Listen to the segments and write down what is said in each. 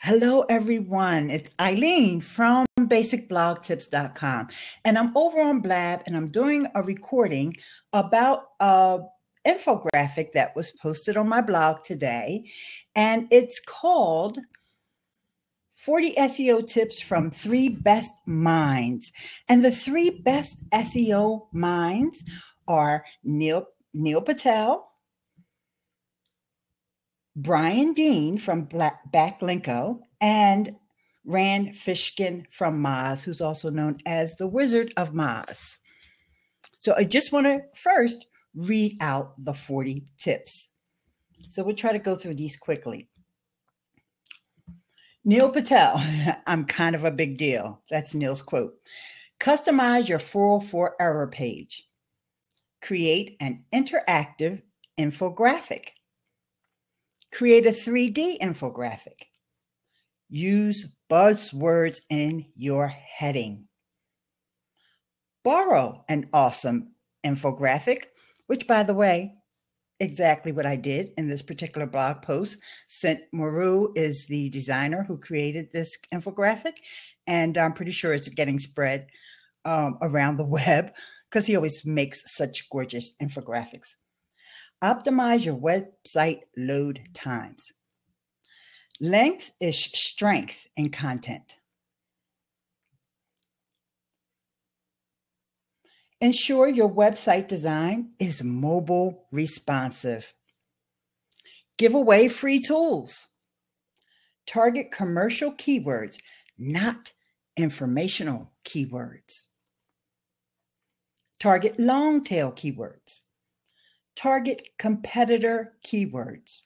Hello, everyone. It's Eileen from basicblogtips.com. And I'm over on Blab and I'm doing a recording about an infographic that was posted on my blog today. And it's called 40 SEO Tips from Three Best Minds. And the three best SEO minds are Neil Patel, Brian Dean from Backlinko, and Rand Fishkin from Moz, who's also known as the Wizard of Moz. So I just want to first read out the 40 tips. So we'll try to go through these quickly. Neil Patel, I'm kind of a big deal. That's Neil's quote. Customize your 404 error page. Create an interactive infographic. Create a 3D infographic. Use buzzwords in your heading. Borrow an awesome infographic, which, by the way, exactly what I did in this particular blog post. Sent Maru is the designer who created this infographic, and I'm pretty sure it's getting spread around the web because he always makes such gorgeous infographics. Optimize your website load times. Length is strength in content. Ensure your website design is mobile responsive. Give away free tools. Target commercial keywords, not informational keywords. Target long tail keywords. Target competitor keywords.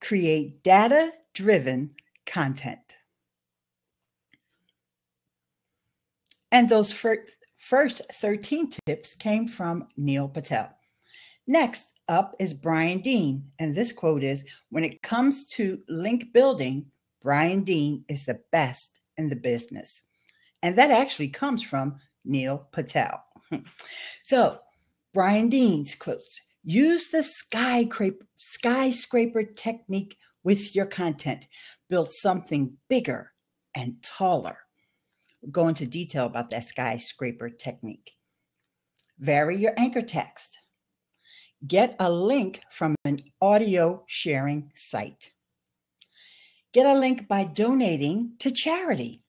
Create data-driven content. And those first 13 tips came from Neil Patel. Next up is Brian Dean, and this quote is, when it comes to link building, Brian Dean is the best in the business. And that actually comes from Neil Patel. So, Brian Dean's quotes, use the skyscraper technique with your content. Build something bigger and taller. We'll go into detail about that skyscraper technique. Vary your anchor text. Get a link from an audio sharing site. Get a link by donating to charity.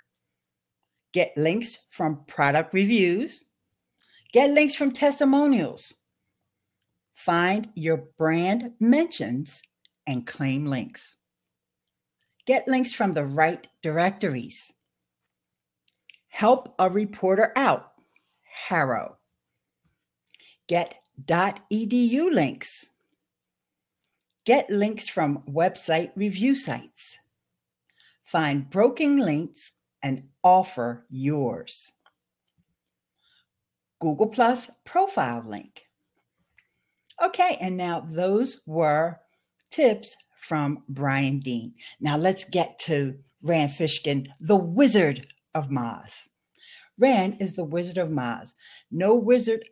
Get links from product reviews. Get links from testimonials. Find your brand mentions and claim links. Get links from the right directories. Help a reporter out, HARO. Get .edu links. Get links from website review sites. Find broken links and offer yours. Google Plus profile link. Okay, and now those were tips from Brian Dean. Now let's get to Rand Fishkin, the Wizard of Moz. Rand is the Wizard of Moz. No Wizard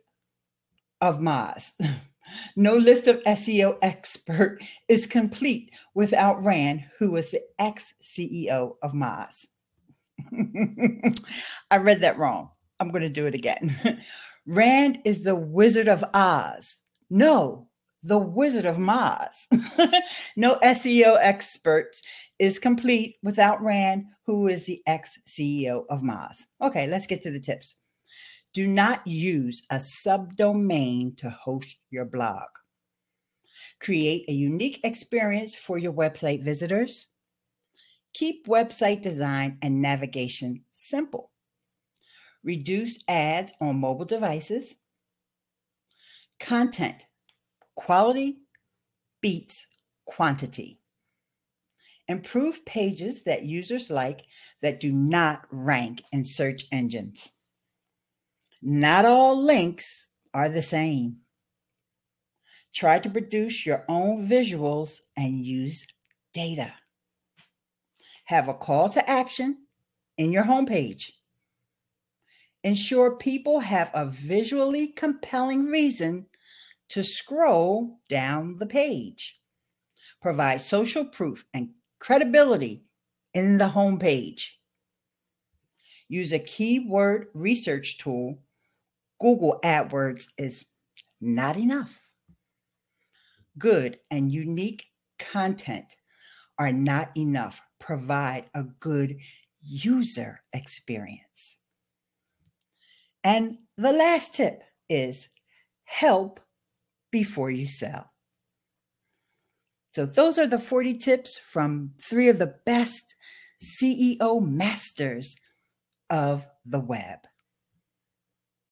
of Moz. No list of SEO expert is complete without Rand, who was the ex-CEO of Moz. I read that wrong. I'm going to do it again. Rand is the Wizard of Oz. No, the Wizard of Moz. No SEO expert is complete without Rand, who is the ex-CEO of Moz. Okay, let's get to the tips. Do not use a subdomain to host your blog. Create a unique experience for your website visitors. Keep website design and navigation simple. Reduce ads on mobile devices. Content quality beats quantity. Improve pages that users like that do not rank in search engines. Not all links are the same. Try to produce your own visuals and use data. Have a call to action in your homepage. Ensure people have a visually compelling reason to scroll down the page. Provide social proof and credibility in the homepage. Use a keyword research tool. Google AdWords is not enough. Good and unique content are not enough. Provide a good user experience. And the last tip is help before you sell. So those are the 40 tips from 3 of the best CEO masters of the web.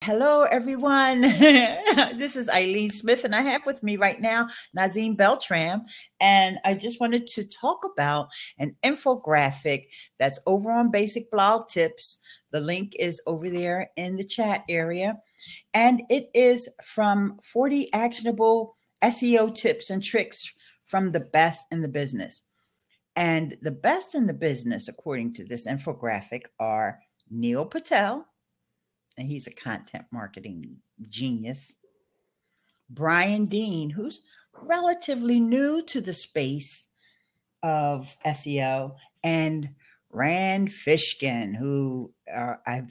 Hello, everyone. This is Eileen Smith, and I have with me right now Nazim Beltram. And I just wanted to talk about an infographic that's over on Basic Blog Tips. The link is over there in the chat area. And it is from 40 actionable SEO tips and tricks from the best in the business. And the best in the business, according to this infographic, are Neil Patel, and he's a content marketing genius. Brian Dean, who's relatively new to the space of SEO, and Rand Fishkin, who I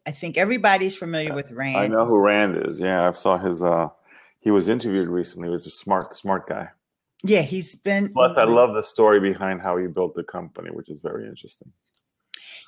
think everybody's familiar with Rand. I know who Rand is. Yeah, I saw his. He was interviewed recently. He was a smart guy. Yeah, he's been. Plus, I love the story behind how he built the company, which is very interesting.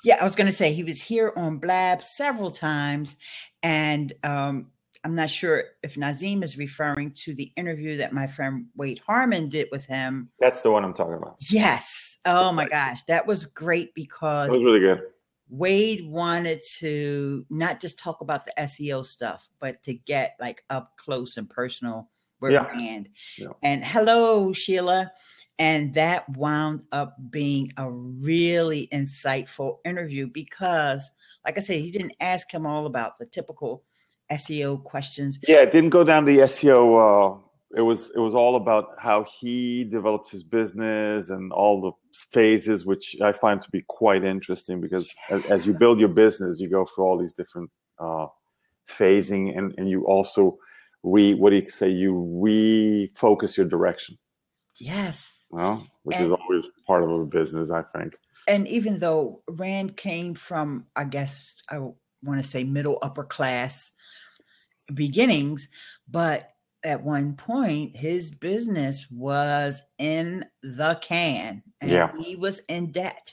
Yeah, I was going to say he was here on Blab several times, and I'm not sure if Nazim is referring to the interview that my friend Wade Harmon did with him. That's the one I'm talking about. Yes. Oh my gosh, that was great because it was really good. Wade wanted to not just talk about the SEO stuff, but to get like up close and personal with Rand. Yeah. And hello, Sheila. And that wound up being a really insightful interview because, like I said, he didn't ask him all about the typical SEO questions. Yeah, it didn't go down the SEO. It was all about how he developed his business and all the phases, which I find to be quite interesting because as you build your business, you go through all these different phasing, and you also you refocus your direction. Yes. Well, which is always part of a business, I think. And even though Rand came from, I guess I want to say middle upper class beginnings, but at one point his business was in the can, and he was in debt.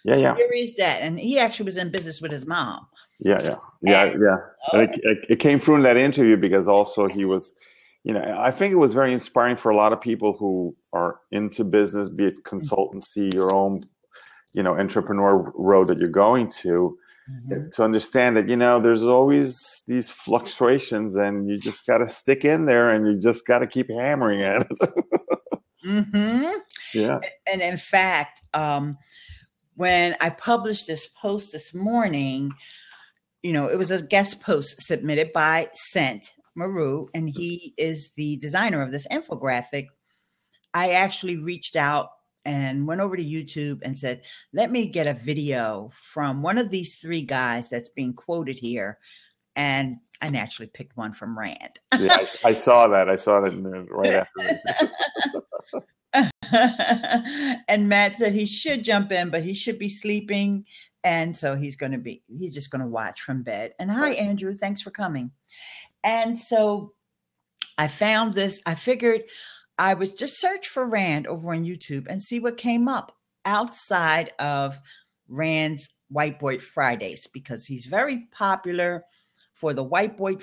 Serious debt, and he actually was in business with his mom. And it came through in that interview because also he was. I think it was very inspiring for a lot of people who are into business, be it consultancy, your own, entrepreneur road that you're going to understand that, there's always these fluctuations and you just got to stick in there and you just got to keep hammering at it. Yeah. And in fact, when I published this post this morning, it was a guest post submitted by Scent Maru, and he is the designer of this infographic. I actually reached out and went over to YouTube and said, let me get a video from one of these 3 guys that's being quoted here. And I naturally picked one from Rand. Yeah, I saw that. I saw that right after. And Matt said he should jump in, but he should be sleeping. And so he's just going to watch from bed. And hi, Andrew. Thanks for coming. And so I found this. I figured I would just search for Rand over on YouTube and see what came up outside of Rand's Whiteboard Fridays, because he's very popular for the Whiteboard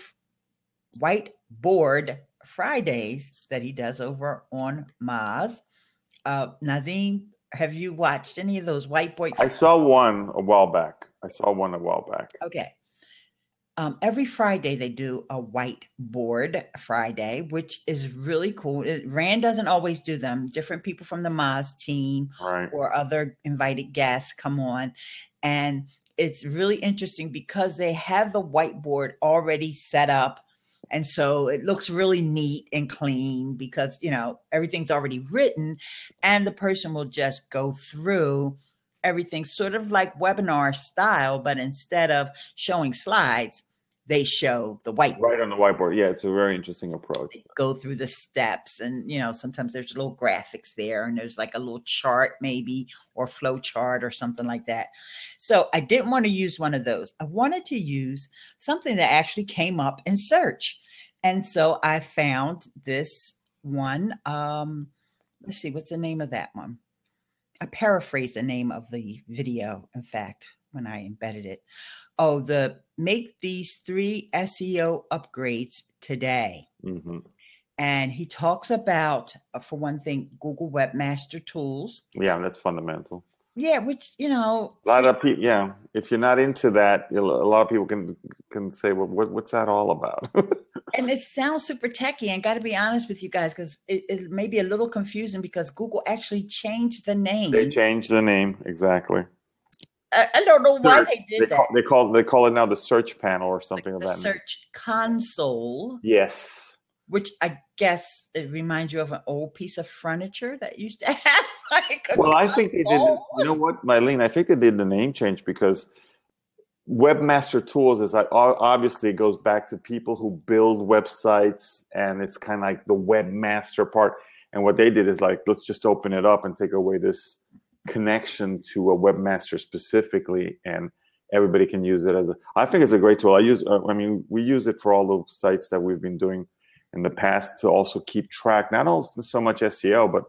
Fridays that he does over on Moz. Nazim, have you watched any of those Whiteboard? I saw one a while back. Okay. Every Friday they do a Whiteboard Friday, which is really cool. Rand doesn't always do them. Different people from the Moz team or other invited guests come on. And it's really interesting because they have the whiteboard already set up. And so it looks really neat and clean because, everything's already written and the person will just go through everything sort of like webinar style, but instead of showing slides, they show the whiteboard. Right on the whiteboard. Yeah, it's a very interesting approach. They go through the steps, and sometimes there's little graphics there, and there's like a little chart maybe, or flow chart or something like that. So I didn't want to use one of those. I wanted to use something that actually came up in search. And so I found this one. Let's see, what's the name of that one? I paraphrased the name of the video, in fact, when I embedded it. Oh, make these 3 SEO upgrades today. Mm-hmm. And he talks about, for one thing, Google Webmaster Tools. Yeah, that's fundamental. Yeah, which, a lot of people, yeah, if you're not into that, a lot of people can say, well, what's that all about? And it sounds super techy, and got to be honest with you guys, because it may be a little confusing because Google actually changed the name. They changed the name, exactly. I don't know why they did that. They call it now the search panel or something like that. The search console. Yes. Which I guess it reminds you of an old piece of furniture that used to have like a Well, I think they did. You know what, Mylene? I think they did the name change because Webmaster Tools is like, obviously it goes back to people who build websites, and it's kind of like the webmaster part. And what they did is like, let's just open it up and take away this connection to a webmaster specifically, and everybody can use it I think it's a great tool. We use it for all the sites that we've been doing in the past to also keep track, not only so much SEO, but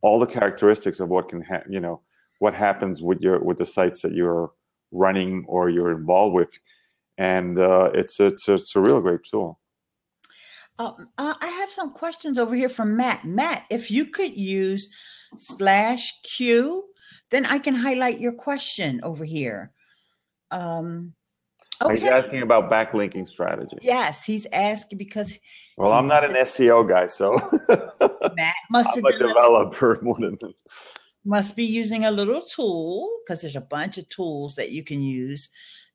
all the characteristics of what can what happens with the sites that you're running or you're involved with, and it's a real great tool. I have some questions over here from Matt. Matt, if you could use /Q, then I can highlight your question over here. Okay. He's asking about backlinking strategy. Yes, he's asking because. Well, I'm not an SEO guy, so Matt must I'm a developer more than. Must be using a little tool, because there's a bunch of tools that you can use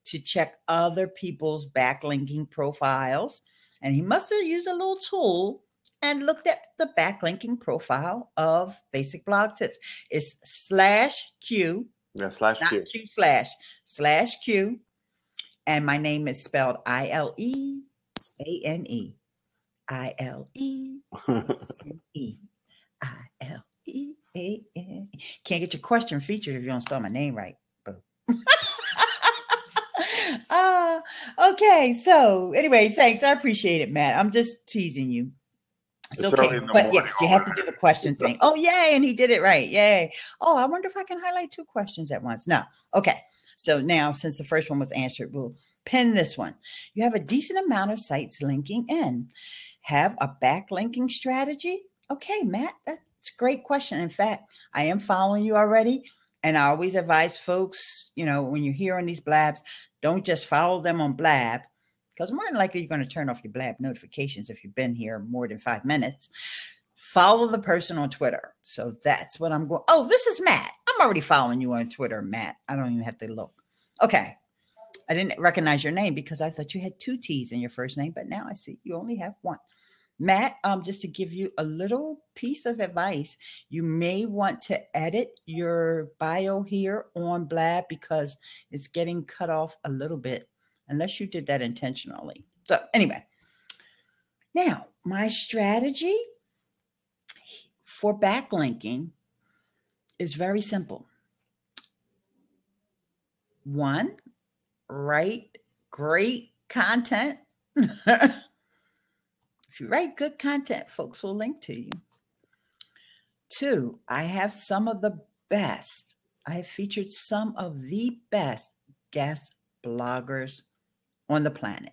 to check other people's backlinking profiles. And he must have used a little tool and looked at the backlinking profile of Basic Blog Tips. It's /Q. Yeah, /Q. /Q. And my name is spelled ILEANE. ILEANE. Can't get your question featured if you don't spell my name right. Okay. So anyway, thanks. I appreciate it, Matt. I'm just teasing you. It's okay. But yes, you have to do the question thing. Oh, yay. And he did it right. Yay. Oh, I wonder if I can highlight 2 questions at once. No. Okay. So now, since the first one was answered, we'll pin this one. You have a decent amount of sites linking in. Have a backlinking strategy? Okay, Matt, that's a great question. In fact, I am following you already. And I always advise folks, when you're hearing these blabs, don't just follow them on Blab, because more than likely you're going to turn off your Blab notifications if you've been here more than 5 minutes. Follow the person on Twitter. So that's what I'm going. Oh, this is Matt. I'm already following you on Twitter, Matt. I don't even have to look. Okay. I didn't recognize your name because I thought you had 2 T's in your first name, but now I see you only have 1. Matt, just to give you a little piece of advice, you may want to edit your bio here on Blab because it's getting cut off a little bit, unless you did that intentionally. So anyway, now my strategy for backlinking is very simple. 1, write great content. If you write good content, folks will link to you. 2, I have some of the best. I have featured some of the best guest bloggers on the planet.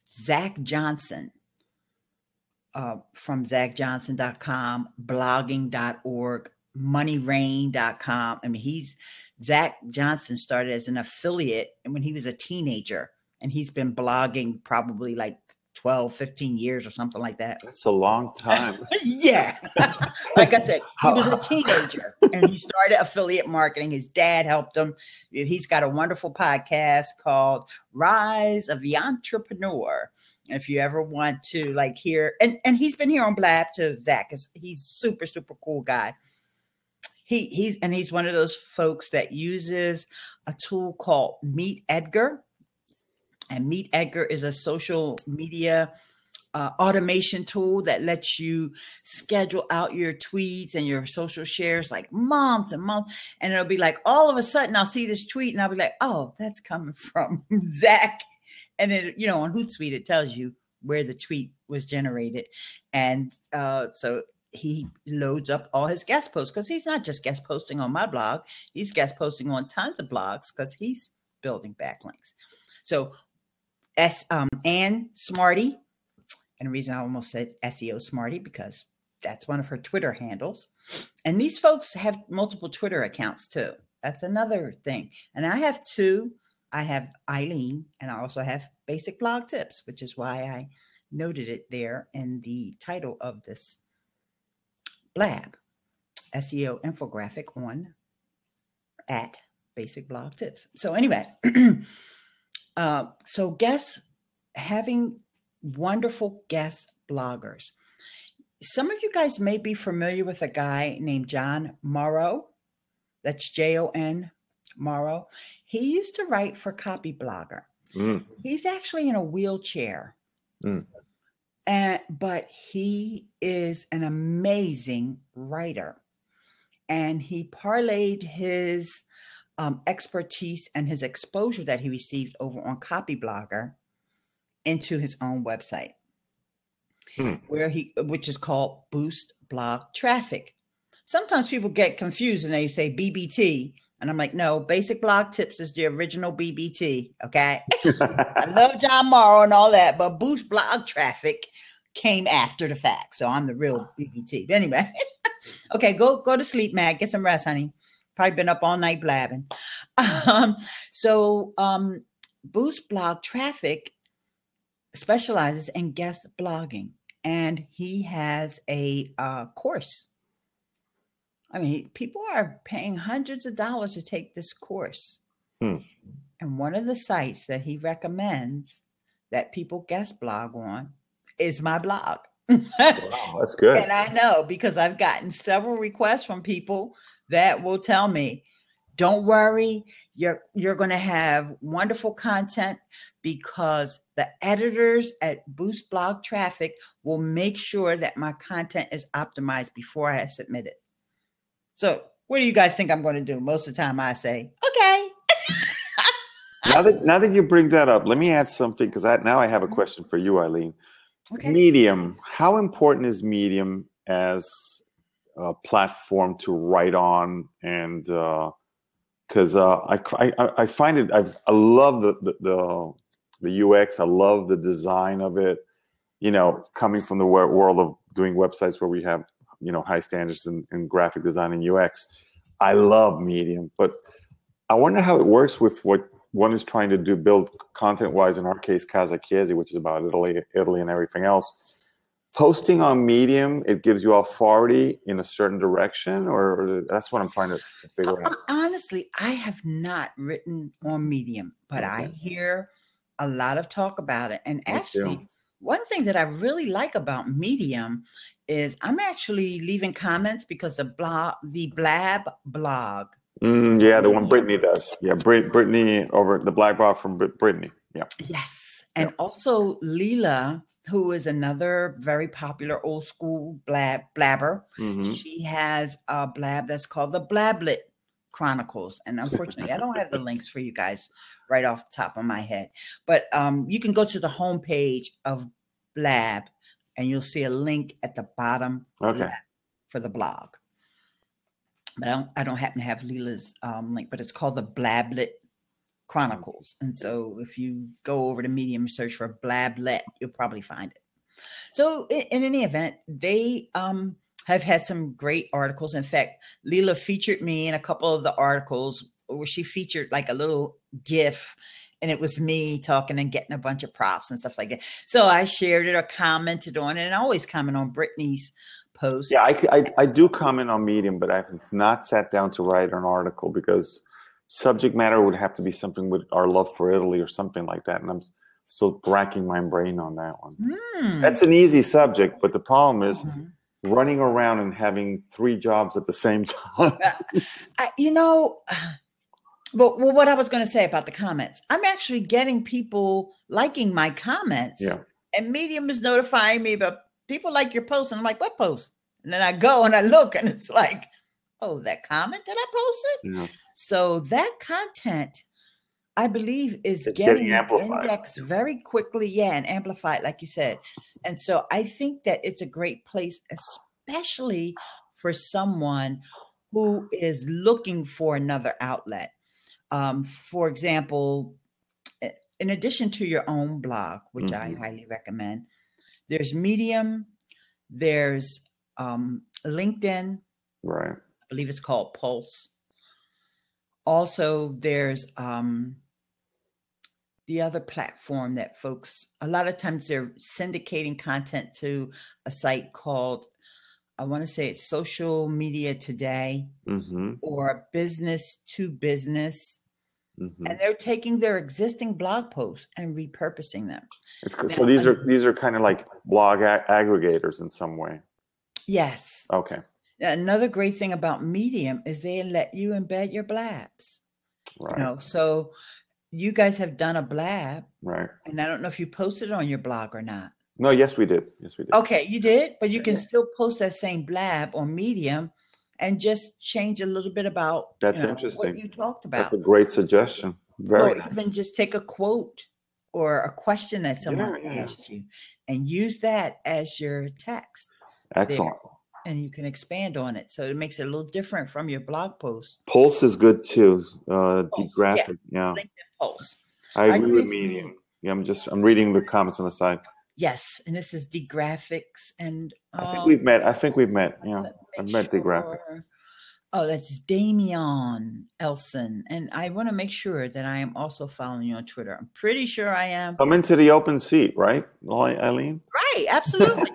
Zach Johnson from ZachJohnson.com, blogging.org, moneyrain.com. I mean, Zach Johnson started as an affiliate when he was a teenager, and he's been blogging probably like 12, 15 years or something like that. That's a long time. Yeah. Like I said, he was a teenager and he started affiliate marketing. His dad helped him. He's got a wonderful podcast called Rise of the Entrepreneur. If you ever want to hear, and he's been here on Blab too, Zach. He's super, super cool guy. He's one of those folks that uses a tool called Meet Edgar. And Meet Edgar is a social media automation tool that lets you schedule out your tweets and your social shares like months and months. And it'll be like, all of a sudden I'll see this tweet and I'll be like, oh, that's coming from Zach. And then, on Hootsuite, it tells you where the tweet was generated. And so he loads up all his guest posts, because he's not just guest posting on my blog. He's guest posting on tons of blogs because he's building backlinks. So Ann Smarty, and the reason I almost said SEO Smarty, because that's one of her Twitter handles. And these folks have multiple Twitter accounts too. That's another thing. And I have two. I have Eileen, and I also have Basic Blog Tips, which is why I noted it there in the title of this blab, SEO infographic on at Basic Blog Tips. So anyway, so having wonderful guest bloggers. Some of you guys may be familiar with a guy named John Morrow. That's Jon Morrow. He used to write for Copyblogger. He's actually in a wheelchair, but he is an amazing writer. And he parlayed his expertise and his exposure that he received over on Copyblogger into his own website, which is called Boost Blog Traffic. Sometimes people get confused and they say BBT, and I'm like, no, Basic Blog Tips is the original BBT. Okay, I love John Morrow and all that, but Boost Blog Traffic came after the fact, so I'm the real BBT. But anyway, okay, go to sleep, Matt. Get some rest, honey. Probably been up all night blabbing. Boost Blog Traffic specializes in guest blogging, and he has a course. I mean, people are paying hundreds of dollars to take this course. And one of the sites that he recommends that people guest blog on is my blog. Wow, that's good. And I know, because I've gotten several requests from people that will tell me, don't worry, you're going to have wonderful content, because the editors at Boost Blog Traffic will make sure that my content is optimized before I submit it. So what do you guys think I'm going to do? Most of the time I say, okay. Now that you bring that up, let me add something, because now I have a question for you, Eileen. Okay. Medium. How important is Medium as a platform to write on? And because I find it, I love the UX. I love the design of it. Coming from the world of doing websites where we have high standards in graphic design and UX, I love Medium. But I wonder how it works with what one is trying to build content-wise. In our case, Casa Chiesi, which is about Italy and everything else. Posting on Medium, it gives you authority in a certain direction, or that's what I'm trying to figure out. Honestly, I have not written on Medium, but okay. I hear a lot of talk about it. And actually, one thing that I really like about Medium is I'm actually leaving comments, because the Blab blog. Yeah, the one Brittany does. Yeah, Brittany over the Blab blog from Brittany. Yeah. Yes. And also Leela, who is another very popular old school blabber. She has a blab that's called the Blablet Chronicles. And unfortunately, I don't have the links for you guys right off the top of my head. But you can go to the homepage of Blab, and you'll see a link at the bottom for the blog. But I don't happen to have Leela's link, but it's called the Blablet Chronicles. And so if you go over to Medium and search for Blablet, you'll probably find it. So in any event, they have had some great articles. In fact, Leela featured me in a couple of the articles where she featured like a little GIF, and it was me talking and getting a bunch of props and stuff like that. So I shared it or commented on it, and I always comment on Brittany's post. Yeah, I do comment on Medium, but I have not sat down to write an article, because subject matter would have to be something with our love for Italy or something like that. And I'm still racking my brain on that one. That's an easy subject, but the problem is running around and having 3 jobs at the same time. Well, what I was going to say about the comments, I'm actually getting people liking my comments, Yeah. and Medium is notifying me about people like your post. And I'm like, what post? And then I go and I look, and it's like, oh, that comment that I posted. Yeah. So that content, I believe, is It's getting amplified. indexed very quickly. Yeah, and amplified, like you said. And so I think that it's a great place, especially for someone who is looking for another outlet. For example, in addition to your own blog, which I highly recommend, there's Medium, there's LinkedIn. Right. I believe it's called Pulse. Also, there's the other platform that folks, a lot of times they're syndicating content to a site called, I want to say it's Social Media Today or Business to Business. And they're taking their existing blog posts and repurposing them. So these are kind of like blog aggregators in some way. Yes. Okay. Another great thing about Medium is they let you embed your blabs. Right. You know, so you guys have done a blab. Right. And I don't know if you posted it on your blog or not. No, yes, we did. Yes, we did. Okay, you did, but you can still post that same blab on Medium and just change a little bit about interesting. What you talked about. That's a great suggestion. Very nice. Even just take a quote or a question that someone asked you and use that as your text. Excellent. There. And you can expand on it. So it makes it a little different from your blog post. Pulse is good too. Deep graphic. Yeah. LinkedIn Pulse. I agree with Medium. Yeah, I'm reading the comments on the side. Yes, and this is D-Graphics, and I think we've met. Yeah, I've met D-Graphics. Oh, that's Damian Elson, and I want to make sure that I am also following you on Twitter. I'm pretty sure I am. Come into the open seat, right, Eileen? Right, absolutely.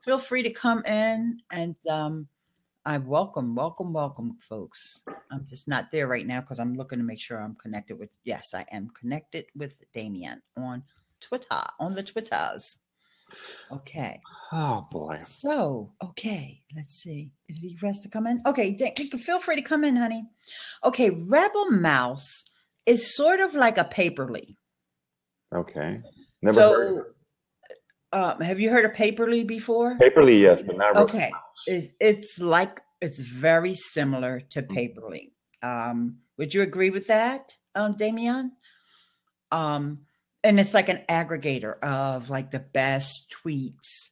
Feel free to come in, and I welcome, folks. I'm just not there right now because I'm looking to make sure I'm connected with. Yes, I am connected with Damian on Twitter, on the Twitters. Okay. Oh boy. So, okay, let's see. Is he rest to come in? Okay, you can feel free to come in, honey. Okay, Rebel Mouse is sort of like a Paperly. Okay. Never heard of it. Have you heard of Paperly before? Paperly, yes, but not Rebel Mouse. It's very similar to Paperly. Would you agree with that, Damian? And it's like an aggregator of like the best tweets,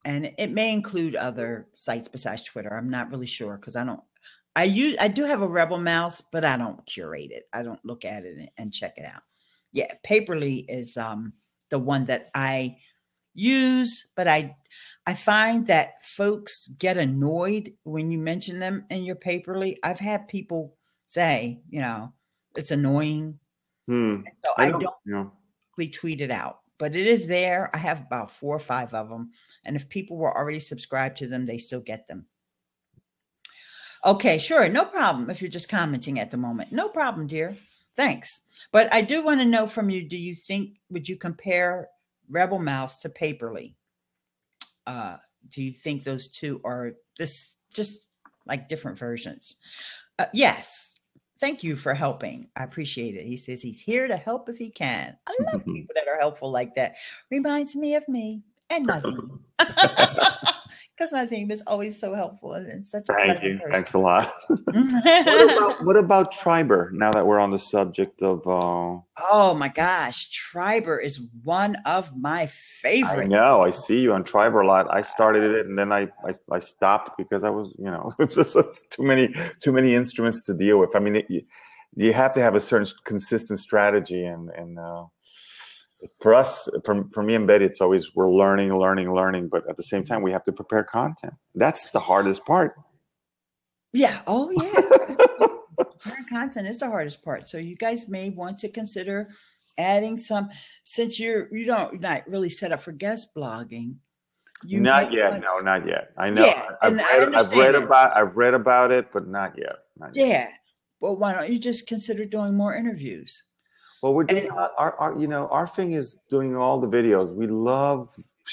and it may include other sites besides Twitter. I'm not really sure because I do have a Rebel Mouse, but I don't curate it. I don't look at it and check it out. Yeah, Paperly is the one that I use, but I find that folks get annoyed when you mention them in your Paperly. I've had people say, it's annoying. So I don't tweet it out, but it is there. I have about 4 or 5 of them, and if people were already subscribed to them, they still get them. Okay, sure, no problem. If you're just commenting at the moment, no problem, dear. Thanks. But I do want to know from you, would you compare Rebel Mouse to Paperly? Do you think those two are just like different versions? Yes. Thank you for helping. I appreciate it. He says he's here to help if he can. I love people that are helpful like that. Reminds me of me and Nazim. Because Nazim is always so helpful and such a Thank you. Person. Thanks a lot. What about Triber, now that we're on the subject of... Oh, my gosh. Triber is one of my favorites. I know. I see you on Triber a lot. I started it, and then I stopped because I was, it's too many instruments to deal with. I mean, you have to have a certain consistent strategy, and for us, for me and Betty, it's always we're learning, but at the same time, we have to prepare content. That's the hardest part. Yeah. Oh, yeah. Preparing content is the hardest part. So you guys may want to consider adding some, since you're not really set up for guest blogging. Not yet. No, not yet. I know. Yeah, I've read about it, but not yet. Yeah. Well, why don't you just consider doing more interviews? Well, we're doing our thing is doing all the videos. We love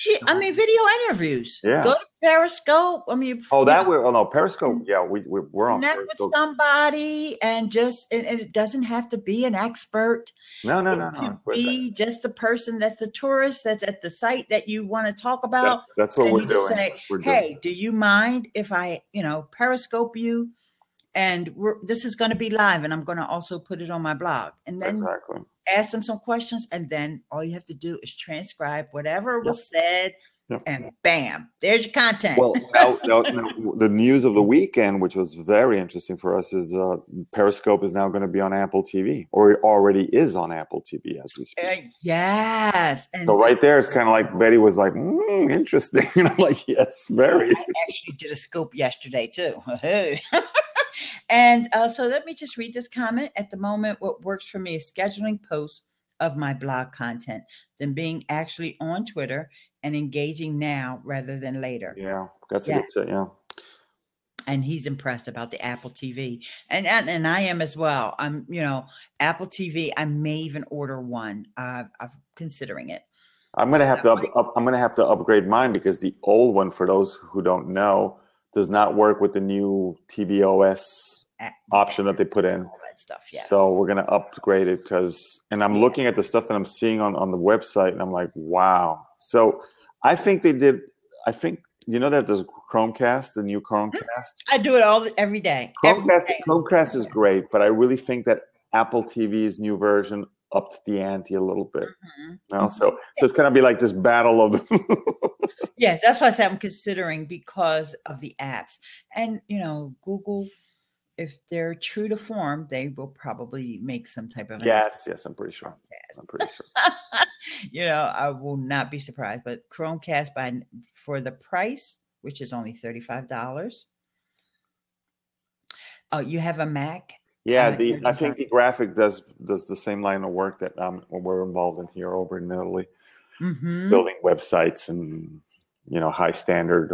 Yeah, I mean, video interviews. Yeah. Go to Periscope. I mean, Oh, no, Periscope. Yeah, we're on connect Periscope. with somebody and and it doesn't have to be an expert. No. It could be just the person that's the tourist that's at the site that you want to talk about. That's what we're you doing. Just say, hey, do you mind if I, Periscope you? And this is going to be live, and I'm going to also put it on my blog. And then ask them some questions, and then all you have to do is transcribe whatever was said, and bam, there's your content. Well, now, the news of the weekend, which was very interesting for us, is Periscope is now going to be on Apple TV, or it already is on Apple TV as we speak. Yes. And so right there, it's kind of like Betty was like, interesting. And I'm like, yes, very. I actually did a scope yesterday, too. And so let me just read this comment. At the moment, what works for me is scheduling posts of my blog content, then being actually on Twitter and engaging now rather than later. Yeah, that's a good set, yeah. And he's impressed about the Apple TV. And I am as well. I'm, Apple TV, I may even order one. I'm considering it. I'm going to have to upgrade mine because the old one, for those who don't know, does not work with the new tvOS option that they put in. All that stuff, yes. So we're going to upgrade it and I'm looking at the stuff that I'm seeing on the website, and I'm like, wow. So I think that there's Chromecast, the new Chromecast. I do it every day. Chromecast is great, but I really think that Apple TV's new version upped the ante a little bit. So it's going to be like this battle of Yeah, that's what I'm considering because of the apps. And, Google, if they're true to form, they will probably make some type of yes, I'm pretty sure. I will not be surprised. But Chromecast for the price, which is only $35. You have a Mac. Yeah, I think the graphic does the same line of work that we're involved in here over in Italy, building websites and high standard.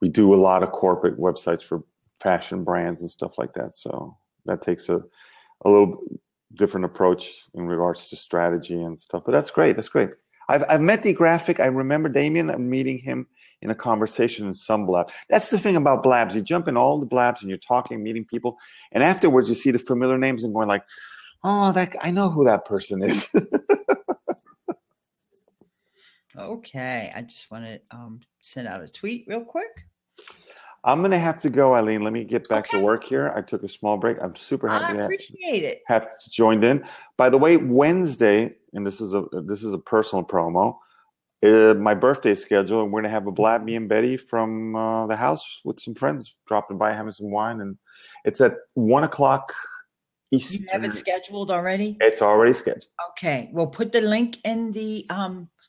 We do a lot of corporate websites for fashion brands and stuff like that. So that takes a little different approach in regards to strategy and stuff. But that's great. That's great. I've met the graphic. I remember Damien. I'm meeting him in a conversation in some blab. That's the thing about blabs. You jump in all the blabs and you're talking, meeting people, and afterwards you see the familiar names and going like, "Oh, I know who that person is." Okay, I just want to send out a tweet real quick. I'm going to have to go, Eileen. Let me get back to work here. I took a small break. I'm super happy to have joined in. By the way, Wednesday, and this is a personal promo, my birthday schedule, and we're going to have a blab, me and Betty, from the house with some friends dropping by, having some wine, and it's at 1:00 Eastern. You have it scheduled already? It's already scheduled. Okay. We'll put the link in the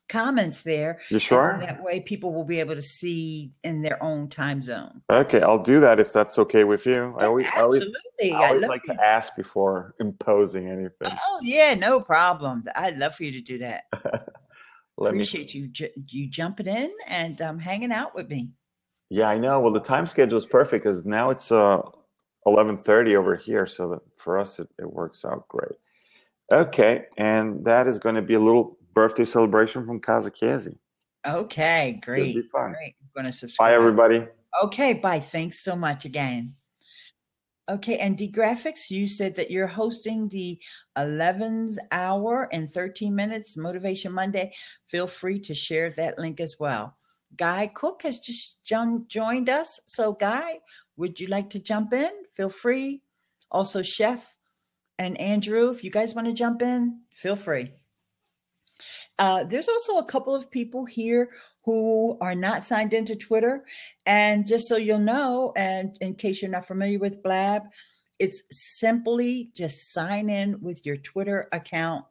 comments there. You sure? That way people will be able to see in their own time zone. Okay, I'll do that if that's okay with you. I always like to ask before imposing anything. Oh yeah, no problem. I'd love for you to do that. Appreciate you jumping in and hanging out with me. Yeah, I know. Well, the time schedule is perfect because now it's 11:30 over here, so that for us it works out great. Okay, and that is going to be a little birthday celebration from Casa Chiesi. Okay, great. It'll be fun. Great. I'm going to subscribe. Bye, everybody. Okay, bye. Thanks so much again. Okay, and D-Graphics, you said that you're hosting the 11th hour and 13 minutes Motivation Monday. Feel free to share that link as well. Guy Cook has just joined us. So, Guy, would you like to jump in? Feel free. Also, Chef and Andrew, if you guys want to jump in, feel free. There's also a couple of people here who are not signed into Twitter. And just so you'll know, and in case you're not familiar with Blab, it's simply just sign in with your Twitter account.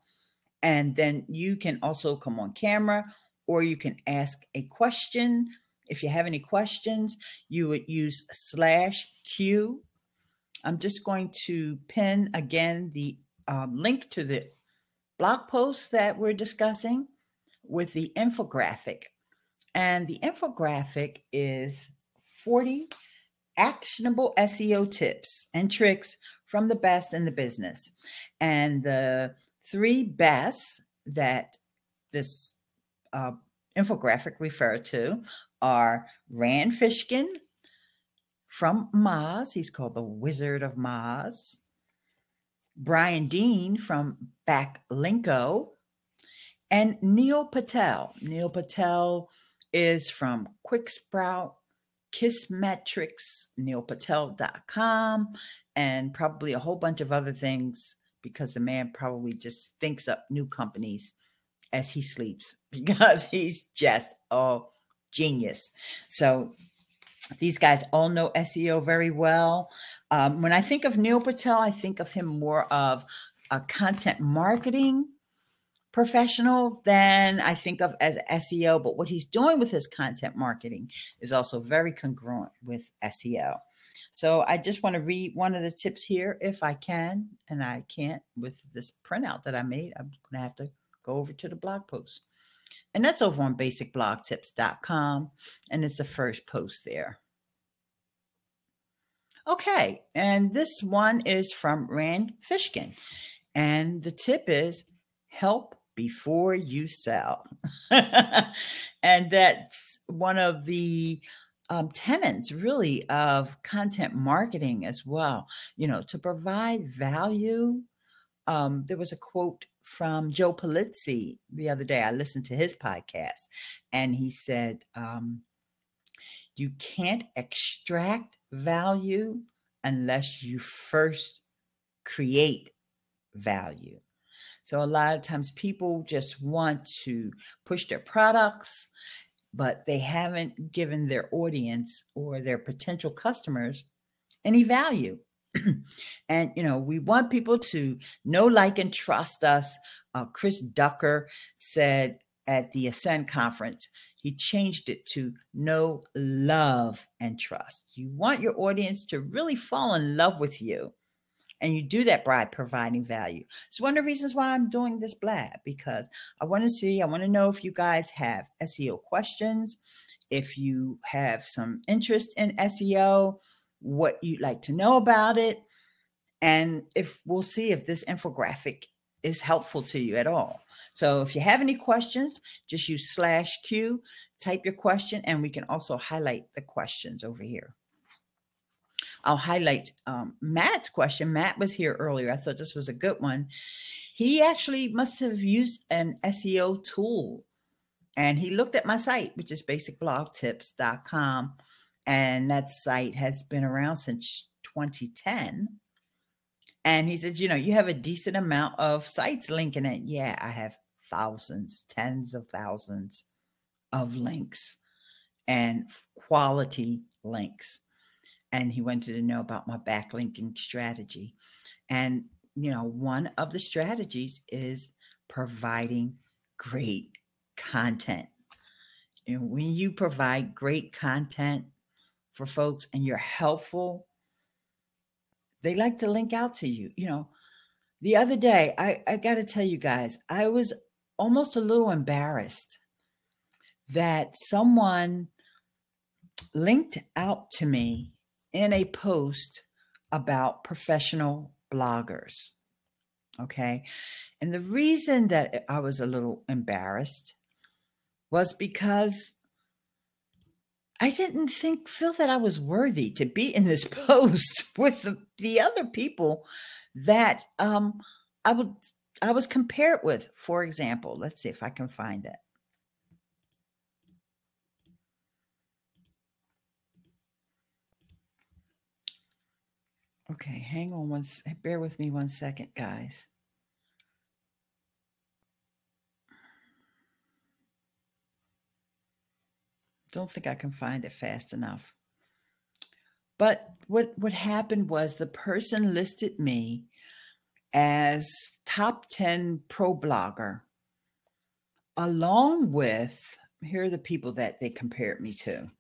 And then you can also come on camera, or you can ask a question. If you have any questions, you would use /Q. I'm just going to pin again the link to the blog post that we're discussing with the infographic. And the infographic is 40 actionable SEO tips and tricks from the best in the business. And the 3 best that this infographic referred to are Rand Fishkin from Moz. He's called the Wizard of Moz. Brian Dean from Backlinko, and Neil Patel. Neil Patel is from QuickSprout, Kissmetrics, neilpatel.com, and probably a whole bunch of other things, because the man probably just thinks up new companies as he sleeps, because he's just a genius. So these guys all know SEO very well. When I think of Neil Patel, I think of him more of a content marketing professional than I think of as SEO. But what he's doing with his content marketing is also very congruent with SEO. So I just want to read one of the tips here if I can, and I can't with this printout that I made. I'm going to have to go over to the blog post. And that's over on basicblogtips.com. And it's the first post there. Okay. And this one is from Rand Fishkin. And the tip is help before you sell. And that's one of the tenets really of content marketing as well, to provide value. There was a quote from Joe Pulizzi the other day. I listened to his podcast, and he said, you can't extract value unless you first create value. So a lot of times people just want to push their products, but they haven't given their audience or their potential customers any value. And, we want people to know, like, and trust us. Chris Ducker said at the Ascend conference, he changed it to know, love, and trust. You want your audience to really fall in love with you. And you do that by providing value. It's one of the reasons why I'm doing this blab, because I want to know if you guys have SEO questions, if you have some interest in SEO, what you'd like to know about it. And we'll see if this infographic is helpful to you at all. So if you have any questions, just use /Q, type your question, and we can also highlight the questions over here. I'll highlight Matt's question. Matt was here earlier. I thought this was a good one. He actually must have used an SEO tool, and he looked at my site, which is basicblogtips.com. And that site has been around since 2010. And he said, you have a decent amount of sites linking it. Yeah, I have thousands, tens of thousands of links and quality links. And he wanted to know about my backlinking strategy. And, one of the strategies is providing great content. When you provide great content for folks and you're helpful, they like to link out to you. The other day, I got to tell you guys, I was almost a little embarrassed that someone linked out to me in a post about professional bloggers. Okay. And the reason that I was a little embarrassed was because I didn't feel that I was worthy to be in this post with the other people that I was compared with. For example, let's see if I can find it. Okay, hang on bear with me 1 second, guys. Don't think I can find it fast enough. But what happened was the person listed me as top 10 pro blogger, along with, here are the people that they compared me to.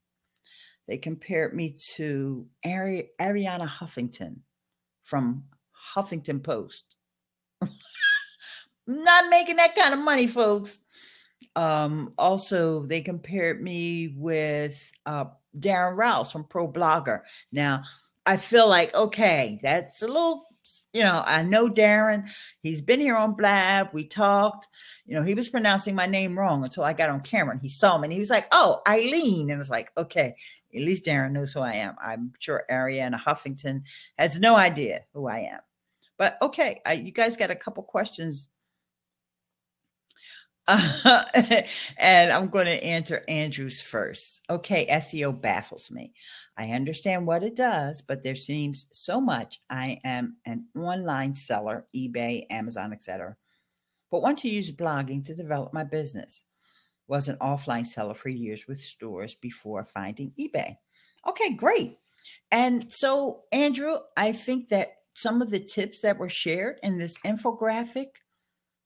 They compared me to Arianna Huffington from Huffington Post. Not making that kind of money, folks. Also, they compared me with Darren Rouse from Pro Blogger. Now, I feel like, okay, that's a little, I know Darren. He's been here on Blab. We talked. He was pronouncing my name wrong until I got on camera and he saw me and he was like, oh, Eileen. And it's like, okay, at least Darren knows who I am. I'm sure Ariana Huffington has no idea who I am. But okay, you guys got a couple questions. And I'm going to answer Andrew's first. Okay, SEO baffles me. I understand what it does, but there seems so much. I am an online seller, eBay, Amazon, etc., but want to use blogging to develop my business. Was an offline seller for years with stores before finding eBay. Okay, great. And so, Andrew, I think that some of the tips that were shared in this infographic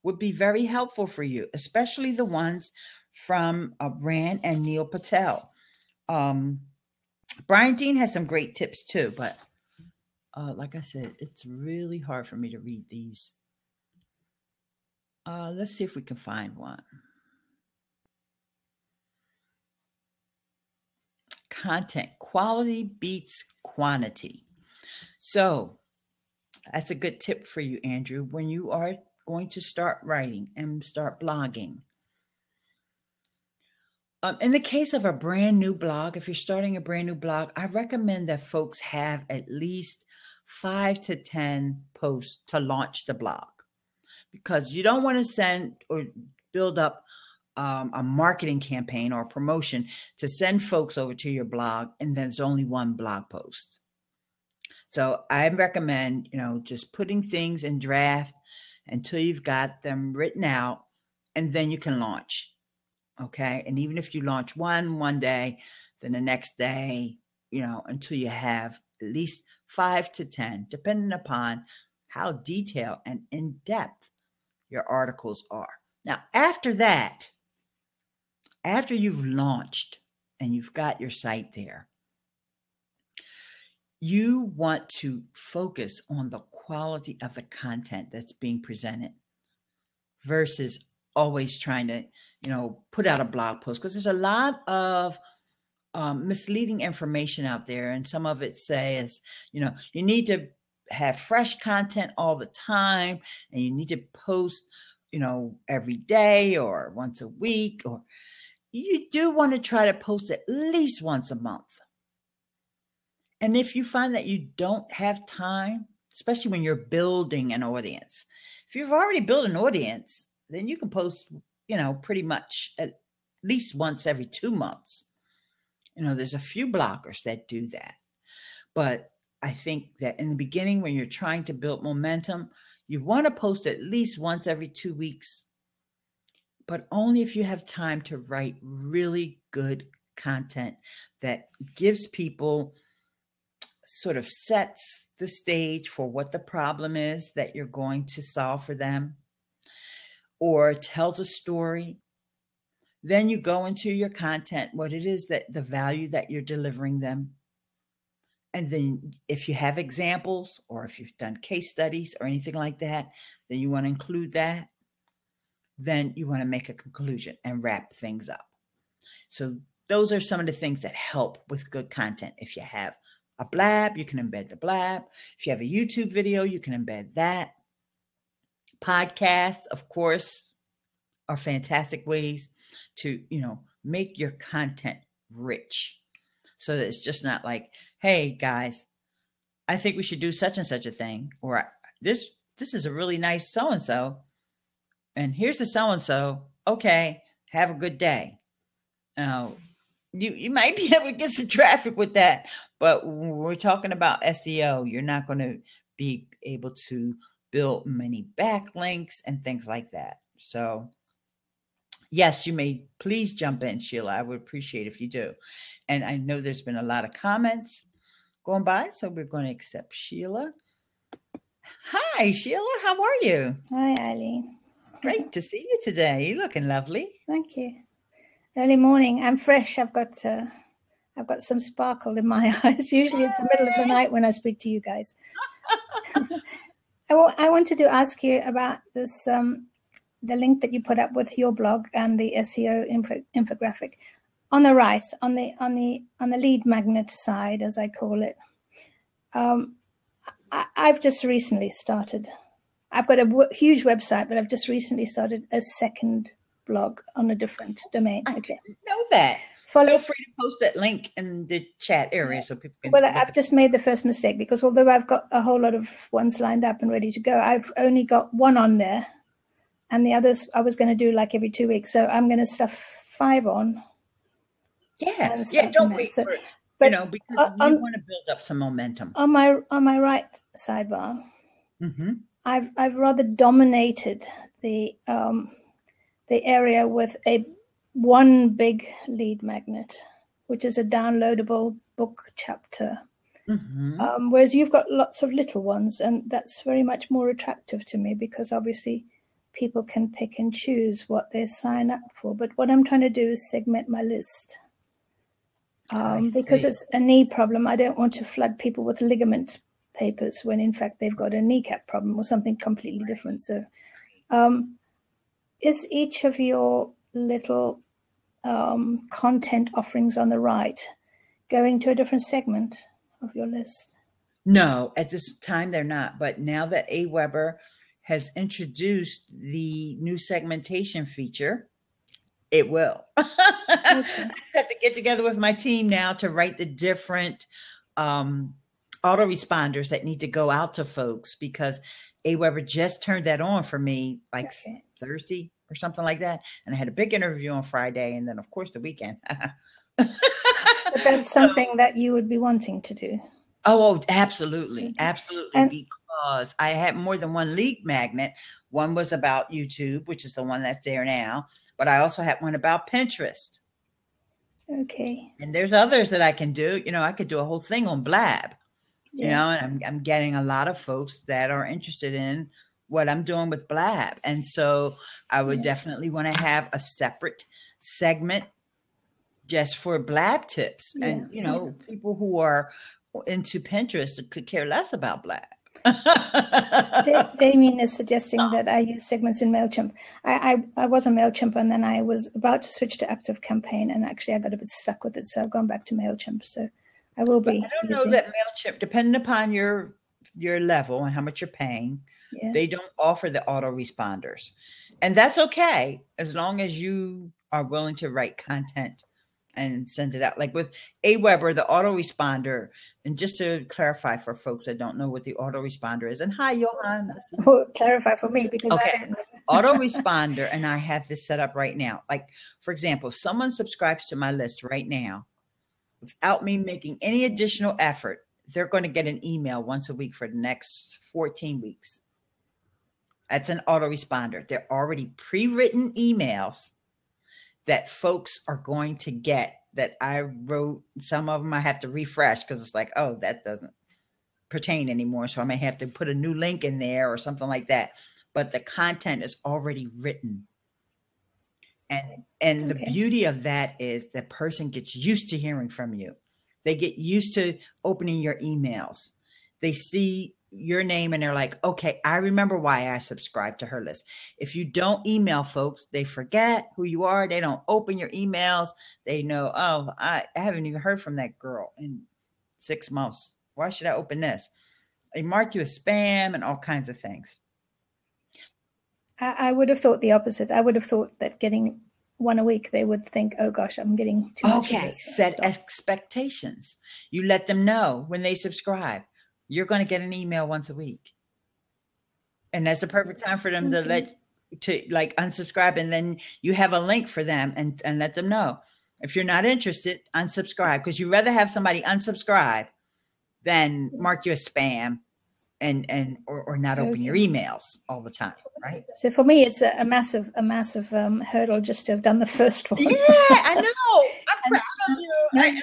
would be very helpful for you, especially the ones from Rand and Neil Patel. Brian Dean has some great tips too, but like I said, it's really hard for me to read these. Let's see if we can find one. Content quality beats quantity. So that's a good tip for you, Andrew, when you are going to start writing and start blogging. In the case of a brand new blog, if you're starting a brand new blog, I recommend that folks have at least 5 to 10 posts to launch the blog, because you don't want to send or build up a marketing campaign or promotion to send folks over to your blog and then there's only one blog post. So I recommend, just putting things in draft until you've got them written out, and then you can launch. Okay. And even if you launch one day, then the next day, until you have at least 5 to 10, depending upon how detailed and in-depth your articles are. Now, after that, after you've launched and you've got your site there, you want to focus on the quality of the content that's being presented versus always trying to, put out a blog post, because there's a lot of misleading information out there. And some of it says, you need to have fresh content all the time, and you need to post, every day or once a week, or you do want to try to post at least once a month. And if you find that you don't have time, especially when you're building an audience, if you've already built an audience, then you can post, pretty much at least once every 2 months. There's a few bloggers that do that. But I think that in the beginning, when you're trying to build momentum, you want to post at least once every 2 weeks, but only if you have time to write really good content that gives people, sort of sets the stage for what the problem is that you're going to solve for them, or tells a story. Then you go into your content, what it is that the value that you're delivering them. And then if you have examples, or if you've done case studies or anything like that, then you want to include that. Then you want to make a conclusion and wrap things up. So those are some of the things that help with good content. If you have a blab, you can embed the blab. If you have a YouTube video, you can embed that. Podcasts, of course, are fantastic ways to, make your content rich, so that it's just not like, hey guys, I think we should do such and such a thing, or this is a really nice so-and-so, and here's the so-and-so. Okay, have a good day. Now, you might be able to get some traffic with that, but when we're talking about SEO, you're not going to be able to build many backlinks and things like that. So yes, you may please jump in, Sheila. I would appreciate if you do. And I know there's been a lot of comments going by, so we're going to accept Sheila. Hi, Sheila. How are you? Hi, Eileen. Great to see you today. You're looking lovely. Thank you. Early morning. I'm fresh. I've got some sparkle in my eyes. Usually it's the middle of the night when I speak to you guys. I wanted to ask you about this, the link that you put up with your blog and the SEO infographic. On the right, on the lead magnet side, as I call it, I've just recently started. I've got a huge website, but I've just recently started a second blog on a different domain. I Okay. didn't know that. Feel free to post that link in the chat area so people can. Well, I've just made the first mistake because although I've got a whole lot of ones lined up and ready to go, I've only got one on there, and the others I was going to do like every 2 weeks. So I'm going to stuff 5 on. Yeah, don't wait for it. But because you want to build up some momentum. On my right sidebar, I've rather dominated the area with one big lead magnet, which is a downloadable book chapter. Whereas you've got lots of little ones, and that's very much more attractive to me because obviously people can pick and choose what they sign up for. But what I'm trying to do is segment my list. Because it's a knee problem. I don't want to flood people with ligament papers when in fact they've got a kneecap problem or something completely different. So is each of your little content offerings on the right going to a different segment of your list? No, at this time they're not. But now that Aweber has introduced the new segmentation feature, it will. I just have to get together with my team now to write the different autoresponders that need to go out to folks because Aweber just turned that on for me like Thursday or something like that. And I had a big interview on Friday and then, of course, the weekend. But that's something that you would be wanting to do. Oh, absolutely. Absolutely. Because I had more than one lead magnet. One was about YouTube, which is the one that's there now. But I also had one about Pinterest. Okay. And there's others that I can do. I could do a whole thing on Blab, and I'm getting a lot of folks that are interested in what I'm doing with Blab. And so I would definitely want to have a separate segment just for Blab tips. And, people who are into Pinterest could care less about Blab. Damien is suggesting that I use segments in MailChimp. I was on MailChimp and then I was about to switch to ActiveCampaign and actually I got a bit stuck with it. So I've gone back to MailChimp. So I will be. I don't know that MailChimp, depending upon your level and how much you're paying, they don't offer the autoresponders. And that's okay as long as you are willing to write content and send it out. Like with Aweber, the autoresponder, and just to clarify for folks that don't know what the autoresponder is, and hi, Johan. Well, clarify for me because I don't know. Autoresponder, and I have this set up right now. Like, for example, if someone subscribes to my list right now, without me making any additional effort, they're going to get an email once a week for the next 14 weeks. That's an autoresponder. They're already pre-written emails that folks are going to get that I wrote. Some of them I have to refresh because it's like, oh, that doesn't pertain anymore. So I may have to put a new link in there or something like that. But the content is already written. And the beauty of that is the person gets used to hearing from you. They get used to opening your emails. They see your name and they're like, okay, I remember why I subscribed to her list. If you don't email folks, they forget who you are. They don't open your emails. They know, oh, I haven't even heard from that girl in 6 months. Why should I open this? They mark you as spam and all kinds of things. I would have thought the opposite. I would have thought that getting one a week, they would think, oh gosh, I'm getting too much. Okay, set expectations. You let them know when they subscribe. You're going to get an email once a week. And that's the perfect time for them to unsubscribe. And then you have a link for them and let them know. If you're not interested, unsubscribe, because you'd rather have somebody unsubscribe than mark you as spam or not open your emails all the time, right? So for me, it's a massive hurdle just to have done the first one. Yeah, I know. I'm proud of you.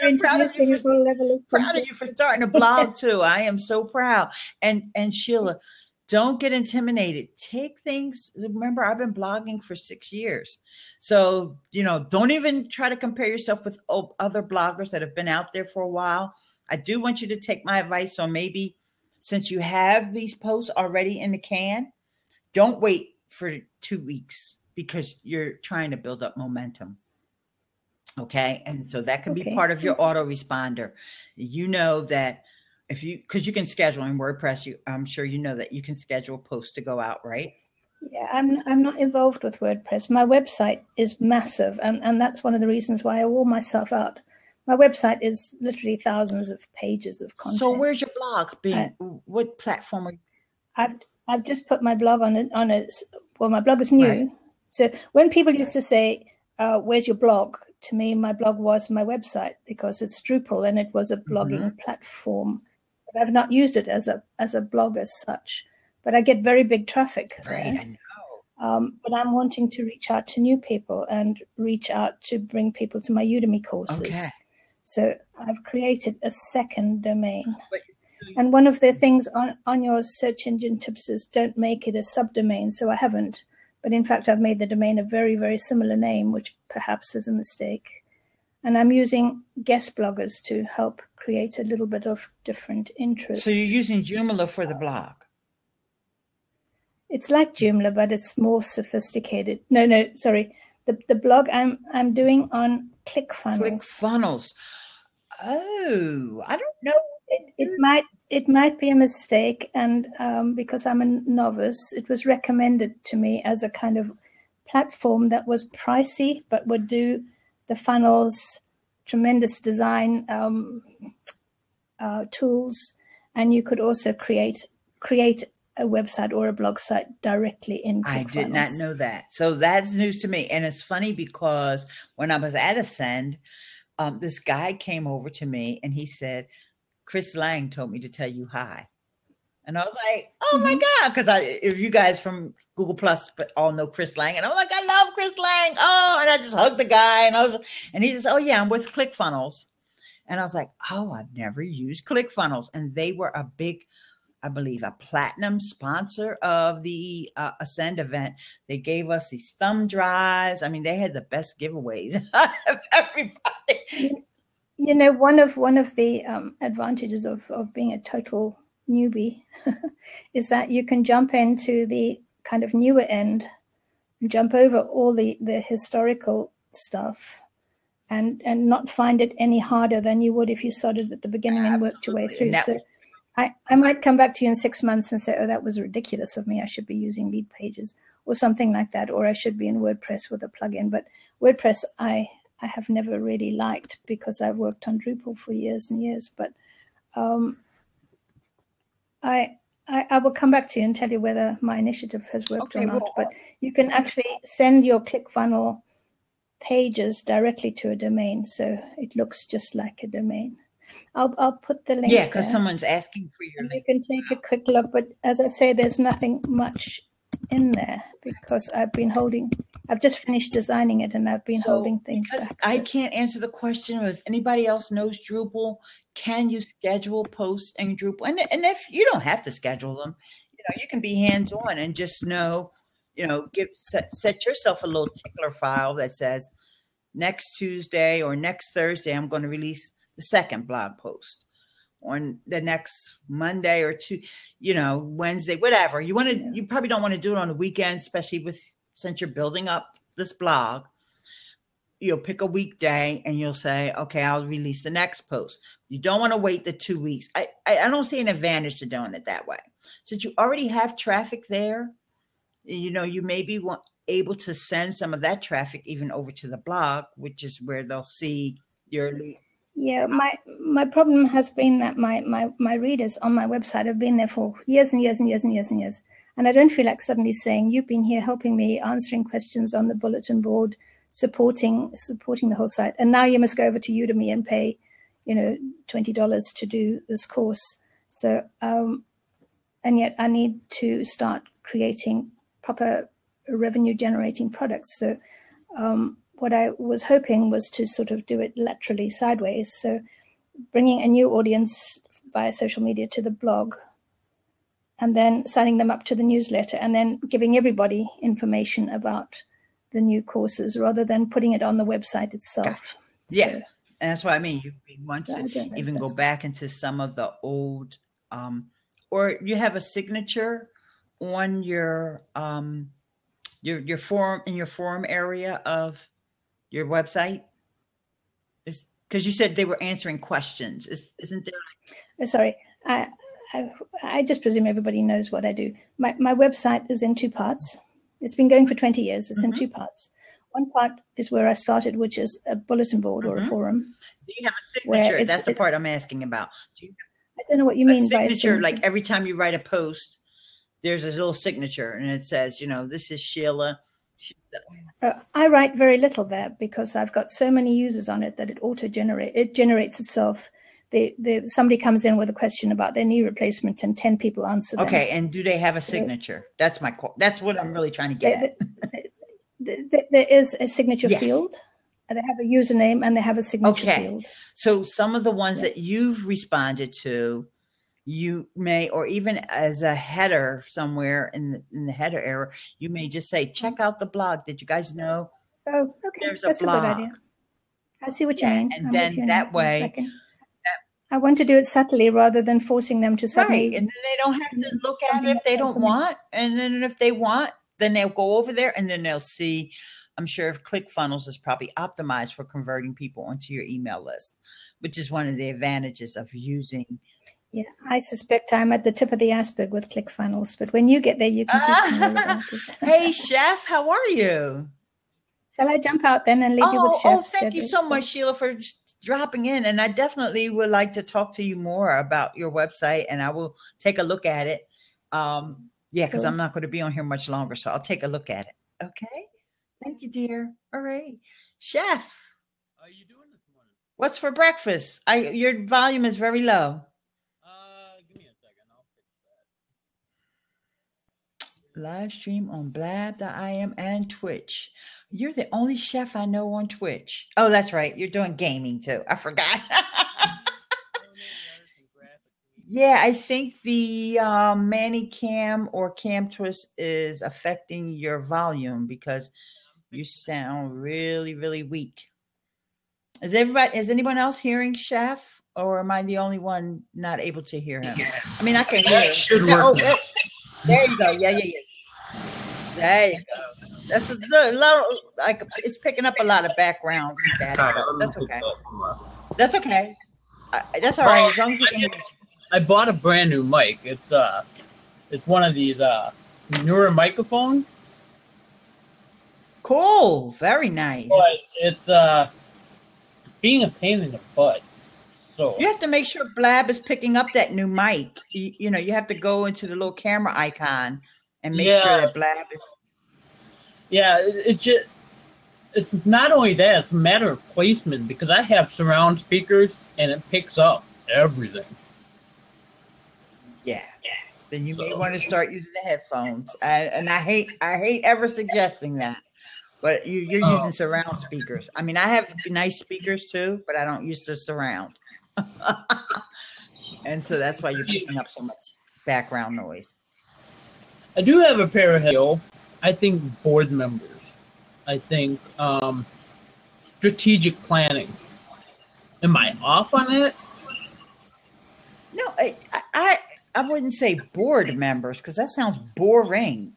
I'm proud of you for starting a blog too. I am so proud. And Sheila, don't get intimidated. Take things. Remember, I've been blogging for 6 years. So, don't even try to compare yourself with other bloggers that have been out there for a while. I do want you to take my advice on maybe, since you have these posts already in the can, don't wait for 2 weeks because you're trying to build up momentum. Okay. And so that can be part of your autoresponder. You know that because you can schedule in WordPress, I'm sure you know that you can schedule posts to go out, right? Yeah, I'm not involved with WordPress. My website is massive, and that's one of the reasons why I wore myself out. My website is literally thousands of pages of content. So where's your blog being? What platform are you? I've just put my blog on it. Well, my blog is new. Right. So when people used to say, "Where's your blog?" to me, my blog was my website because it's Drupal and it was a blogging platform. But I've not used it as a blog as such. But I get very big traffic there. Right, I know. But I'm wanting to reach out to new people and reach out to bring people to my Udemy courses. Okay. So I've created a second domain. And one of the things on your search engine tips is don't make it a subdomain. So I haven't. But in fact, I've made the domain a very, very similar name, which perhaps is a mistake. And I'm using guest bloggers to help create a little bit of different interest. So you're using Joomla for the blog? It's like Joomla, but it's more sophisticated. No, sorry. The blog I'm doing on ClickFunnels. ClickFunnels. Oh, I don't know. It might be a mistake, and because I'm a novice, it was recommended to me as a kind of platform that was pricey, but would do the funnels, tremendous design tools, and you could also create a website or a blog site directly in ClickFunnels. I did not know that. So that's news to me. And it's funny because when I was at Ascend, this guy came over to me and he said, Chris Lang told me to tell you hi. And I was like, oh my God. Because if you guys from Google Plus but all know Chris Lang, and I'm like, I love Chris Lang. Oh, and I just hugged the guy and he says, oh yeah, I'm with ClickFunnels. And I was like, oh, I've never used ClickFunnels. And they were a big, I believe, a platinum sponsor of the Ascend event. They gave us these thumb drives. I mean, they had the best giveaways of everybody. You know, one of the advantages of being a total newbie is that you can jump into the kind of newer end and jump over all the historical stuff and not find it any harder than you would if you started at the beginning and worked your way through. So I might come back to you in 6 months and say, oh, that was ridiculous of me. I should be using Lead Pages or something like that, or I should be in WordPress with a plugin. But WordPress, I have never really liked because I've worked on Drupal for years and years. But I will come back to you and tell you whether my initiative has worked or not. But you can actually send your ClickFunnels pages directly to a domain, so it looks just like a domain. I'll put the link. Yeah, because someone's asking for your link. You can take a quick look, but as I say, there's nothing much in there because I've just finished designing it and I've been holding things back. I can't answer the question if anybody else knows Drupal. Can you schedule posts in Drupal? And if you don't have to schedule them, you can be hands-on and just know, set yourself a little tickler file that says next Tuesday or next Thursday, I'm going to release the second blog post. On the next Monday or Wednesday, whatever you want to. You probably don't want to do it on the weekend, especially since you're building up this blog. You'll pick a weekday and you'll say, okay, I'll release the next post. You don't want to wait the 2 weeks. I don't see an advantage to doing it that way. Since you already have traffic there, you may be able to send some of that traffic even over to the blog, which is where they'll see your lead. Yeah, my problem has been that my readers on my website have been there for years and years and years and years and years. And I don't feel like suddenly saying, you've been here helping me, answering questions on the bulletin board, supporting the whole site. And now you must go over to Udemy and pay, $20 to do this course. So, and yet I need to start creating proper revenue generating products. So, what I was hoping was to sort of do it laterally sideways. So bringing a new audience via social media to the blog and then signing them up to the newsletter and then giving everybody information about the new courses rather than putting it on the website itself. Gotcha. Yeah. So, and that's what I mean. You want to even go back into some of the old, or you have a signature on your forum, in your forum area of your website? Because you said they were answering questions. Isn't there? Sorry. I just presume everybody knows what I do. My website is in two parts. It's been going for 20 years. It's in two parts. One part is where I started, which is a bulletin board or a forum. Do you have a signature? That's the part I'm asking about. I don't know what you mean by a signature. Like every time you write a post, there's this little signature, and it says, this is Sheila. I write very little there because I've got so many users on it that it generates itself. Somebody comes in with a question about their knee replacement, and 10 people answer them. Okay, and do they have a signature? That's what I'm really trying to get at. There is a signature field. They have a username and they have a signature field. So some of the ones that you've responded to, you may, or even as a header somewhere in the header area, you may just say, check out the blog. Did you guys know? Oh, okay. There's That's a blog. A good idea. I see what you mean. And then that way, I want to do it subtly rather than forcing them to suddenly. Right. And then they don't have to look at it if they don't want. And then if they want, then they'll go over there and then they'll see. I'm sure ClickFunnels is probably optimized for converting people onto your email list, which is one of the advantages of using. Yeah, I suspect I'm at the tip of the iceberg with ClickFunnels, but when you get there, you can teach me all about it. Hey, Chef, how are you? Shall I jump out then and leave you with Chef? Oh, thank you so much, Sheila, for dropping in. And I definitely would like to talk to you more about your website, and I will take a look at it. Because I'm not going to be on here much longer, so I'll take a look at it. Okay. Thank you, dear. All right. Chef. How are you doing this morning? What's for breakfast? Your volume is very low. Give me a second. I'll fix that. Live stream on blab.im and Twitch. You're the only chef I know on Twitch. Oh, that's right. You're doing gaming too. I forgot. Yeah, I think the ManyCam or CamTwist is affecting your volume because you sound really, really weak. Is anyone else hearing Chef, or am I the only one not able to hear him? I mean, I can hear him. Should work now. There you go. Yeah. There you go. That's a little, like, it's picking up a lot of background static. That's okay. That's okay. That's all right. As long as you can hear it. I bought a brand new mic. It's one of these newer microphones. Cool. Very nice. But it's being a pain in the butt. So you have to make sure Blab is picking up that new mic. You have to go into the little camera icon and make sure that Blab is. Yeah, it's not only that, it's a matter of placement because I have surround speakers and it picks up everything. Yeah. Then you may want to start using the headphones. And I hate ever suggesting that, but you're using surround speakers. I mean, I have nice speakers too, but I don't use the surround. And so that's why you're picking up so much background noise. I do have a pair of headphones. I think board members. I think strategic planning. Am I off on it? No, I wouldn't say board members because that sounds boring.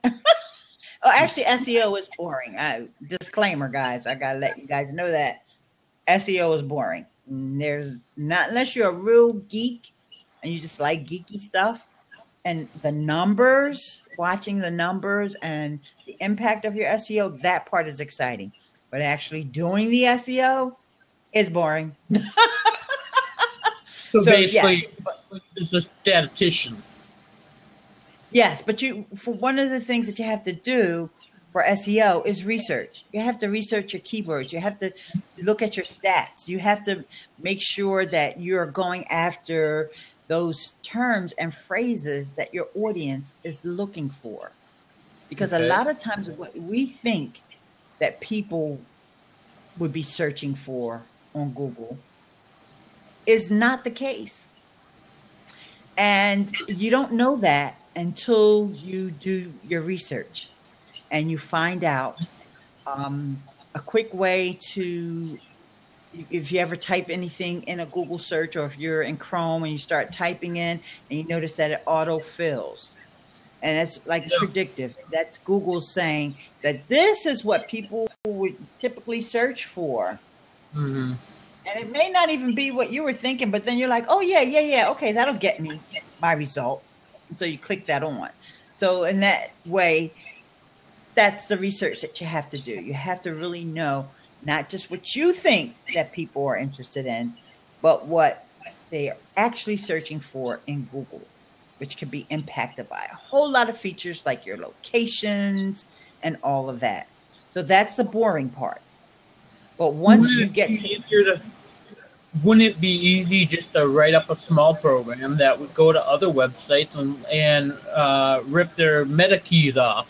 Actually, SEO is boring. Disclaimer, guys. I got to let you guys know that SEO is boring. There's not, unless you're a real geek and you just like geeky stuff, and the numbers, watching the numbers and the impact of your SEO, that part is exciting. But actually doing the SEO is boring. So basically, it's a statistician. Yes, but for one of the things that you have to do for SEO is research. You have to research your keywords. You have to look at your stats. You have to make sure that you're going after those terms and phrases that your audience is looking for. Because a lot of times what we think that people would be searching for on Google is not the case. And you don't know that until you do your research and you find out a quick way to, if you ever type anything in a Google search, or if you're in Chrome and you start typing in and you notice that it auto fills. And it's like predictive. That's Google saying that this is what people would typically search for. Mm-hmm. And it may not even be what you were thinking, but then you're like, oh, yeah. Okay, that'll get me my result. And so you click that on. So in that way, that's the research that you have to do. You have to really know not just what you think that people are interested in, but what they are actually searching for in Google, which can be impacted by a whole lot of features like your locations and all of that. So that's the boring part. But once you get to... Wouldn't it be easy just to write up a small program that would go to other websites and rip their meta keys off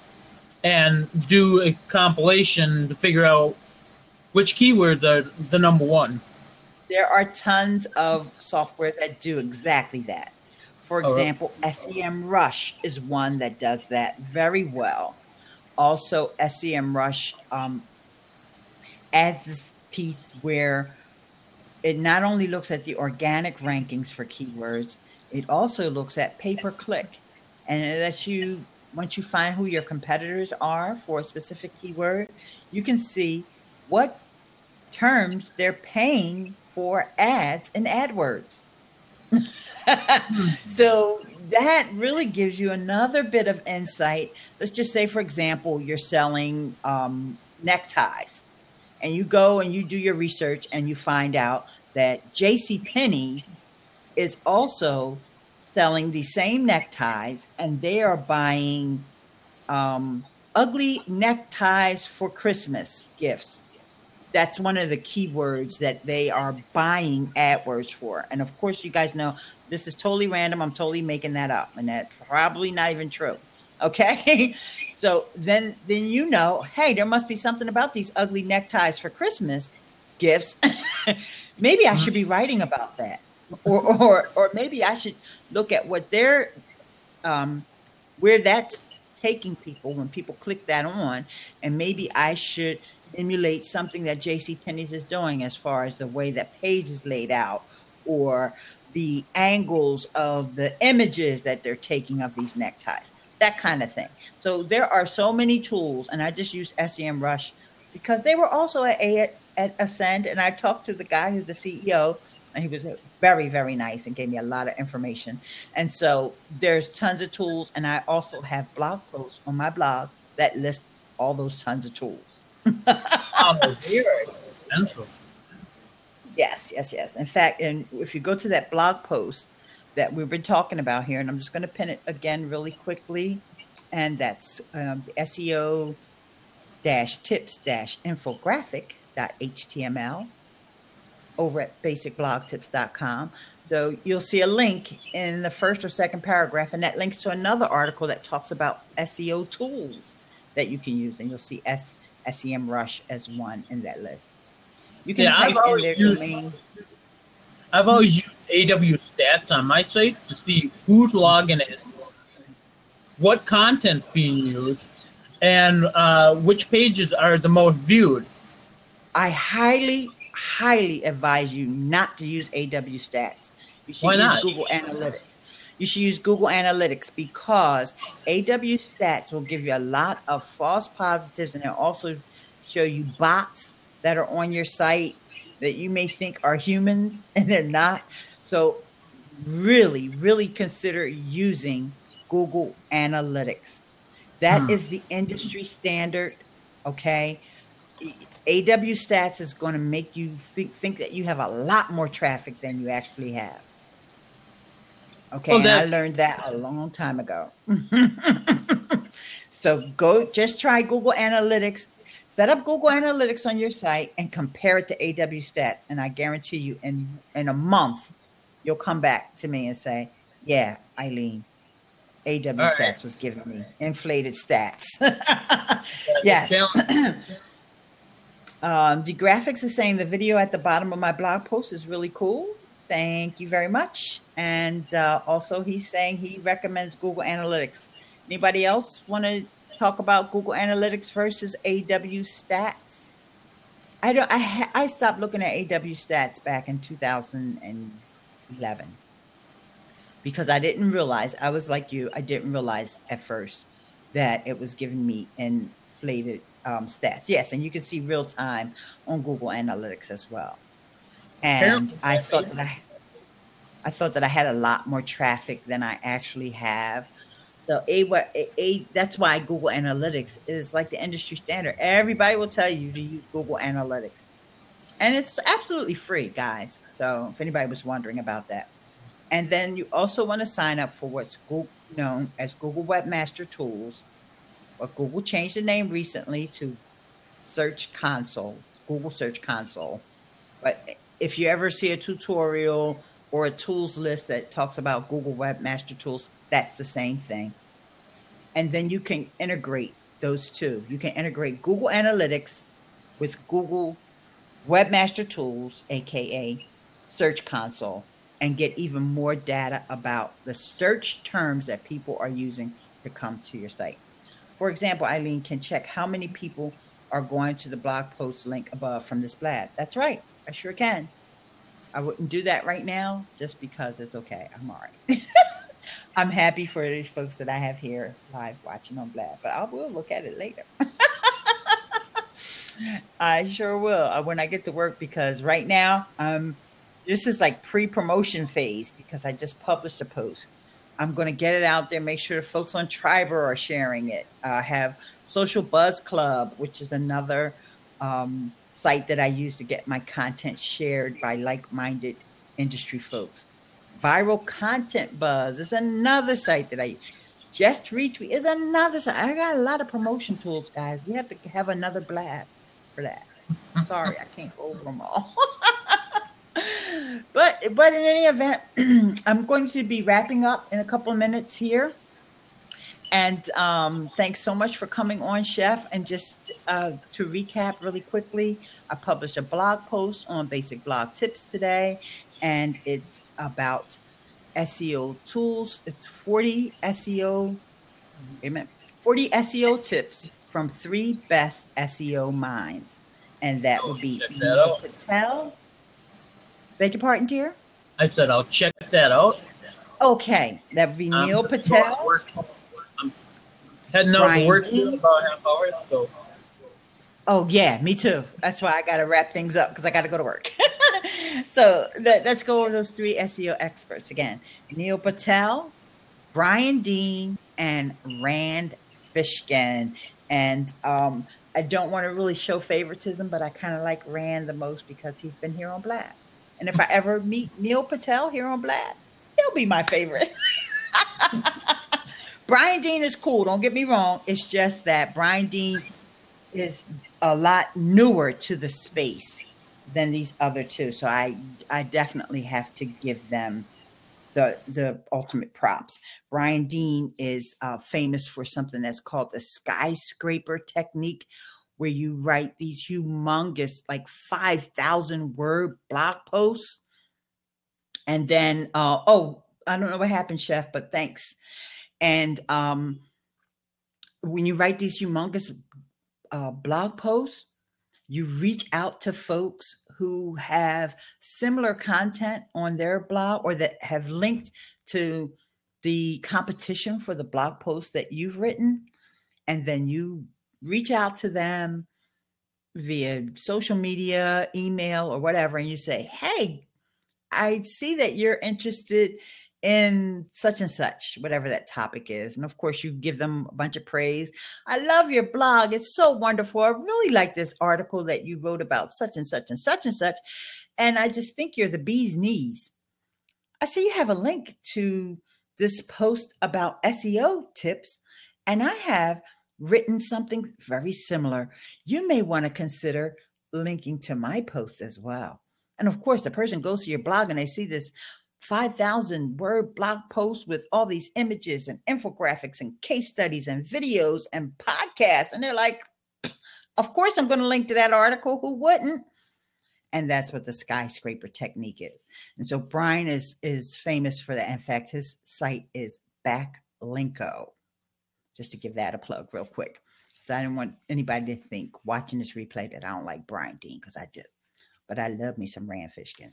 and do a compilation to figure out which keywords are the number one? There are tons of software that do exactly that. For example, SEMrush is one that does that very well. Also, SEMrush adds this piece where it not only looks at the organic rankings for keywords, it also looks at pay-per-click. And it lets you, once you find who your competitors are for a specific keyword, you can see what terms they're paying for ads in AdWords. So that really gives you another bit of insight. Let's just say, for example, you're selling neckties, and you go and you do your research and you find out that JCPenney is also selling the same neckties, and they are buying ugly neckties for Christmas gifts. That's one of the keywords that they are buying AdWords for. And of course, you guys know this is totally random. I'm totally making that up, and that's probably not even true. Okay. So then you know, hey, there must be something about these ugly neckties for Christmas gifts. Maybe I should be writing about that. Or maybe I should look at what they're where that's taking people when people click that on, and maybe I should emulate something that JCPenney's is doing as far as the way that page is laid out, or the angles of the images that they're taking of these neckties, that kind of thing. So there are so many tools, and I just use SEMrush because they were also at Ascend, and I talked to the guy who's the CEO, and he was very, very nice and gave me a lot of information. And so there's tons of tools, and I also have blog posts on my blog that list all those tons of tools. Very expensive. Yes. In fact, and if you go to that blog post that we've been talking about here, and I'm just going to pin it again really quickly, and that's the SEO-tips-infographic.html over at basicblogtips.com. So you'll see a link in the first or second paragraph, and that links to another article that talks about SEO tools that you can use, and you'll see SEMrush as one in that list. You can type in their domain. I've always used AW Stats on my site to see who's logging in, what content's being used, and which pages are the most viewed. I highly advise you not to use AW Stats. You should Why not? use Google Analytics. You should use Google Analytics because AW Stats will give you a lot of false positives, and they'll also show you bots that are on your site that you may think are humans and they're not. So really, really consider using Google Analytics. That is the industry standard, okay? AW Stats is going to make you think that you have a lot more traffic than you actually have. Okay, and I learned that a long time ago. So just try Google Analytics. Set up Google Analytics on your site and compare it to AW Stats. And I guarantee you in a month, you'll come back to me and say, yeah, Eileen, AW Stats was giving me inflated stats. Yes. The graphics is saying the video at the bottom of my blog post is really cool. Thank you very much. And also he's saying he recommends Google Analytics. Anybody else want to talk about Google Analytics versus AW Stats? I stopped looking at AW Stats back in 2011 because I didn't realize, I was like you, I didn't realize at first that it was giving me inflated stats. Yes, and you can see real time on Google Analytics as well. And I thought that I had a lot more traffic than I actually have. So that's why Google Analytics is like the industry standard. Everybody will tell you to use Google Analytics. And it's absolutely free, guys. So if anybody was wondering about that. And then you also want to sign up for what's known as Google Webmaster Tools, or Google changed the name recently to Search Console, Google Search Console. But if you ever see a tutorial or a tools list that talks about Google Webmaster Tools, that's the same thing. And then you can integrate those two. You can integrate Google Analytics with Google Webmaster Tools, aka Search Console, and get even more data about the search terms that people are using to come to your site. For example, Eileen can check how many people are going to the blog post link above from this blab. That's right. I sure can. I wouldn't do that right now just because it's okay. I'm all right. I'm happy for these folks that I have here live watching on Blab, but I will look at it later. I sure will when I get to work, because right now this is like pre-promotion phase because I just published a post. I'm going to get it out there, make sure the folks on Triber are sharing it. I have Social Buzz Club, which is another site that I use to get my content shared by like-minded industry folks. Viral Content Buzz is another site that I use. Just Retweet is another site. I got a lot of promotion tools, guys. We have to have another blab for that. Sorry, I can't go over them all. But in any event, I'm going to be wrapping up in a couple of minutes here. And thanks so much for coming on, Chef. And just to recap really quickly, I published a blog post on Basic Blog Tips today, and it's about SEO tools. It's 40 SEO tips from 3 best SEO minds. And that would be Neil Patel. Beg your pardon, dear? I said I'll check that out. Okay, that would be Neil Patel. I'm heading out to work in about half hour. So. Oh, yeah, me too. That's why I got to wrap things up, because I got to go to work. So let's go over those 3 SEO experts again. Neil Patel, Brian Dean, and Rand Fishkin. And I don't want to really show favoritism, but I kind of like Rand the most because he's been here on Blab. And if I ever meet Neil Patel here on Blab, he'll be my favorite. Brian Dean is cool. Don't get me wrong. It's just that Brian Dean is a lot newer to the space than these other two. So I definitely have to give them the ultimate props. Brian Dean is famous for something that's called the skyscraper technique, where you write these humongous, like 5,000 word blog posts. And then, I don't know what happened, Chef, but thanks. And when you write these humongous blog posts, you reach out to folks who have similar content on their blog or that have linked to the competition for the blog post that you've written. And then you reach out to them via social media, email, or whatever. And you say, hey, I see that you're interested in such and such, whatever that topic is. And of course, you give them a bunch of praise. I love your blog. It's so wonderful. I really like this article that you wrote about such and such and such and such. And I just think you're the bee's knees. I see you have a link to this post about SEO tips, and I have written something very similar. You may want to consider linking to my post as well. And of course, the person goes to your blog and they see this 5,000 word blog post with all these images and infographics and case studies and videos and podcasts. And they're like, of course, I'm going to link to that article. Who wouldn't? And that's what the skyscraper technique is. And so Brian is famous for that. In fact, his site is Backlinko. Just to give that a plug real quick. So I didn't want anybody to think watching this replay that I don't like Brian Dean, because I do. But I love me some Rand Fishkin.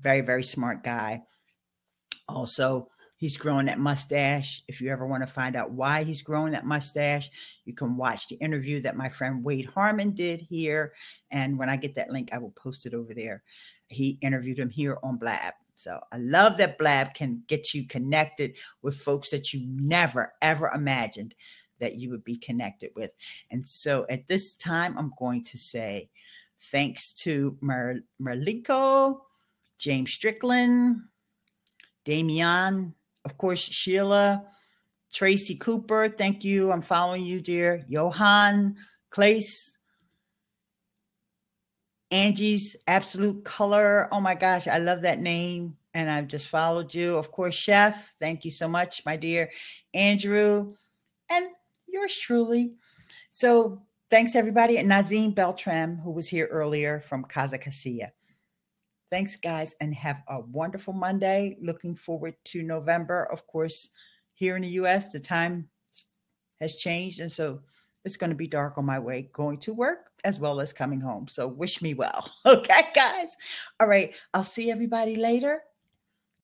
Very, very smart guy. Also, he's growing that mustache. If you ever want to find out why he's growing that mustache, you can watch the interview that my friend Wade Harmon did here. And when I get that link, I will post it over there He interviewed him here on Blab. So I love that Blab can get you connected with folks that you never, ever imagined that you would be connected with. And so at this time, I'm going to say thanks to Merliko, James Strickland, Damian, of course, Sheila, Tracy Cooper. Thank you. I'm following you, dear. Johan, Clace, Angie's Absolute Color. Oh my gosh, I love that name. And I've just followed you. Of course, Chef. Thank you so much, my dear. Andrew, and yours truly. So thanks, everybody. And Nazim Beltram, who was here earlier from Casa Casilla. Thanks, guys, and have a wonderful Monday. Looking forward to November. Of course, here in the U.S., the time has changed, and so it's going to be dark on my way going to work as well as coming home. So wish me well. Okay, guys? All right. I'll see everybody later.